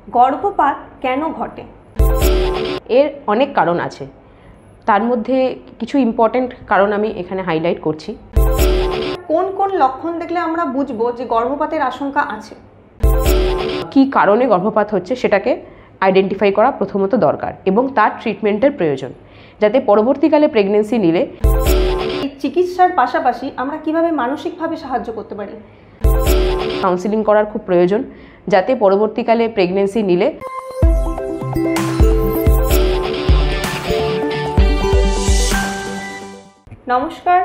গর্ভপাত কেন ঘটে? এর অনেক কারণ আছে, তার মধ্যে কিছু ইম্পর্টেন্ট কারণ আমি এখানে হাইলাইট করছি। কোন কোন লক্ষণ দেখলে আমরা বুঝবো যে গর্ভপাতের আশঙ্কা আছে? কি কারণে গর্ভপাত হচ্ছে সেটাকে আইডেন্টিফাই করা প্রথমত দরকার এবং তার ট্রিটমেন্টের প্রয়োজন, যাতে পরবর্তীকালে প্রেগনেন্সি নিলে এই চিকিৎসার পাশাপাশি আমরা কিভাবে মানসিকভাবে সাহায্য করতে পারি? কাউন্সিলিং করার খুব প্রয়োজন, যাতে পরবর্তীকালে প্রেগনেন্সি নিলে নমস্কার,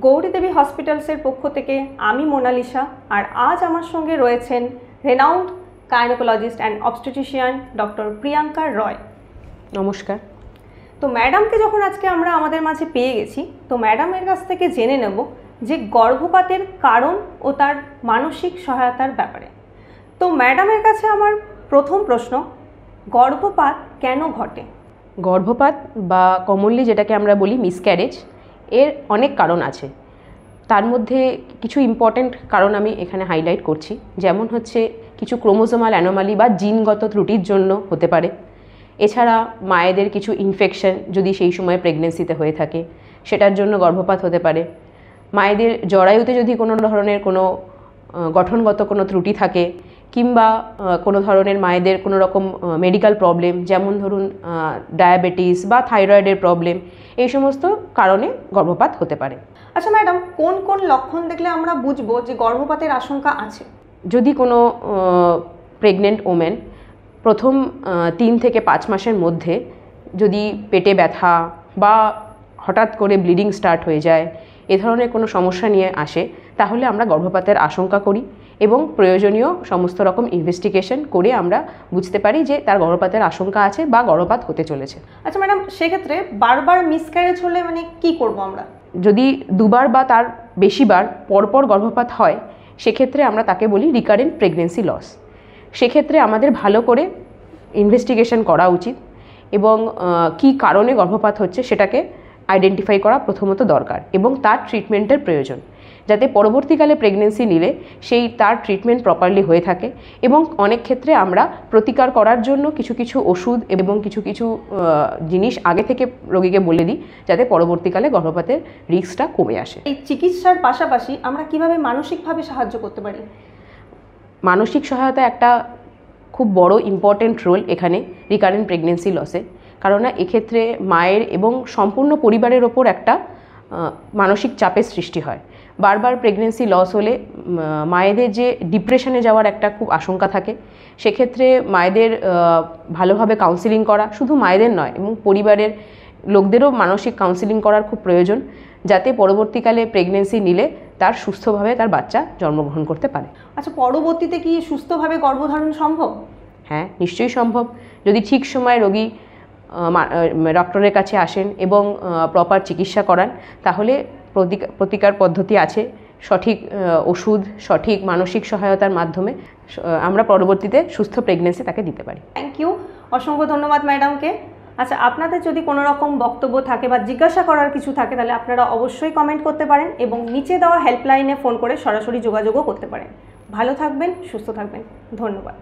গৌরী দেবী হসপিটালসের পক্ষ থেকে আমি মোনালিসা, আর আজ আমার সঙ্গে রয়েছেন renowned gynecologist and obstetrician doctor Priyanka Roy. নমস্কার। তো ম্যাডামকে যখন আজকে আমরা আমাদের মাঝে পেয়ে গেছি, তো ম্যাডামের কাছ থেকে জেনে নেব যে গর্ভপাতের কারণ ও তার মানসিক সহায়তার ব্যাপারে। তো ম্যাডামের কাছে আমার প্রথম প্রশ্ন, গর্ভপাত কেন ঘটে? গর্ভপাত বা কমনলি যেটাকে আমরা বলি মিসক্যারেজ, এর অনেক কারণ আছে, তার মধ্যে কিছু ইম্পর্টেন্ট কারণ আমি এখানে হাইলাইট করছি। যেমন হচ্ছে কিছু ক্রোমোজোমাল অ্যানোমালি বা জিনগত ত্রুটির জন্য হতে পারে। এছাড়া মায়েদের কিছু ইনফেকশন যদি সেই সময় প্রেগনেন্সিতে হয়ে থাকে, সেটার জন্য গর্ভপাত হতে পারে। মায়েদের জরায়ুতে যদি কোনো ধরনের কোনো গঠনগত কোনো ত্রুটি থাকে, কিংবা কোনো ধরনের মায়েদের কোনো রকম মেডিকেল প্রবলেম, যেমন ধরুন ডায়াবেটিস বা থাইরয়েডের প্রবলেম, এই সমস্ত কারণে গর্ভপাত হতে পারে। আচ্ছা ম্যাডাম, কোন কোন লক্ষণ দেখলে আমরা বুঝবো যে গর্ভপাতের আশঙ্কা আছে? যদি কোনো প্রেগনেন্ট ওমেন প্রথম 3 থেকে 5 মাসের মধ্যে যদি পেটে ব্যথা বা হঠাৎ করে ব্লিডিং স্টার্ট হয়ে যায়, এ ধরনের কোনো সমস্যা নিয়ে আসে, তাহলে আমরা গর্ভপাতের আশঙ্কা করি এবং প্রয়োজনীয় সমস্ত রকম ইনভেস্টিগেশন করে আমরা বুঝতে পারি যে তার গর্ভপাতের আশঙ্কা আছে বা গর্ভপাত হতে চলেছে। আচ্ছা ম্যাডাম, সেক্ষেত্রে বারবার মিসক্যারেজ হলে মানে কি করব আমরা? যদি দুবার বা তার বেশিবার পরপর গর্ভপাত হয়, সেক্ষেত্রে আমরা তাকে বলি রিকারেন্ট প্রেগনেন্সি লস। সেক্ষেত্রে আমাদের ভালো করে ইনভেস্টিগেশন করা উচিত এবং কি কারণে গর্ভপাত হচ্ছে সেটাকে আইডেন্টিফাই করা প্রথমত দরকার এবং তার ট্রিটমেন্টের প্রয়োজন, যাতে পরবর্তীকালে প্রেগনেন্সি নিলে সেই তার ট্রিটমেন্ট প্রপারলি হয়ে থাকে। এবং অনেক ক্ষেত্রে আমরা প্রতিকার করার জন্য কিছু কিছু ওষুধ এবং কিছু কিছু জিনিস আগে থেকে রোগীকে বলে দিই, যাতে পরবর্তীকালে গর্ভপাতের রিস্কটা কমে আসে। এই চিকিৎসার পাশাপাশি আমরা কিভাবে মানসিকভাবে সাহায্য করতে পারি? মানসিক সহায়তা একটা খুব বড় ইম্পর্টেন্ট রোল এখানে রিকারেন্ট প্রেগনেন্সি লসে, কারণ এক্ষেত্রে মায়ের এবং সম্পূর্ণ পরিবারের ওপর একটা মানসিক চাপের সৃষ্টি হয়। বারবার প্রেগনেন্সি লস হলে মায়েদের যে ডিপ্রেশনে যাওয়ার একটা খুব আশঙ্কা থাকে। সেক্ষেত্রে মায়েদের ভালোভাবে কাউন্সিলিং করা, শুধু মায়েদের নয় এবং পরিবারের লোকদেরও মানসিক কাউন্সিলিং করার খুব প্রয়োজন, যাতে পরবর্তীকালে প্রেগনেন্সি নিলে তার সুস্থভাবে তার বাচ্চা জন্মগ্রহণ করতে পারে। আচ্ছা, পরবর্তীতে কি সুস্থভাবে গর্ভধারণ সম্ভব? হ্যাঁ, নিশ্চয়ই সম্ভব। যদি ঠিক সময় রোগী ডক্টরের কাছে আসেন এবং প্রপার চিকিৎসা করান, তাহলে প্রতিকার পদ্ধতি আছে। সঠিক ওষুধ, সঠিক মানসিক সহায়তার মাধ্যমে আমরা পরবর্তীতে সুস্থ প্রেগনেন্সি তাকে দিতে পারি। থ্যাংক ইউ, অসংখ্য ধন্যবাদ ম্যাডামকে। আচ্ছা, আপনাদের যদি কোনো রকম বক্তব্য থাকে বা জিজ্ঞাসা করার কিছু থাকে, তাহলে আপনারা অবশ্যই কমেন্ট করতে পারেন এবং নিচে দেওয়া হেল্পলাইনে ফোন করে সরাসরি যোগাযোগও করতে পারেন। ভালো থাকবেন, সুস্থ থাকবেন, ধন্যবাদ।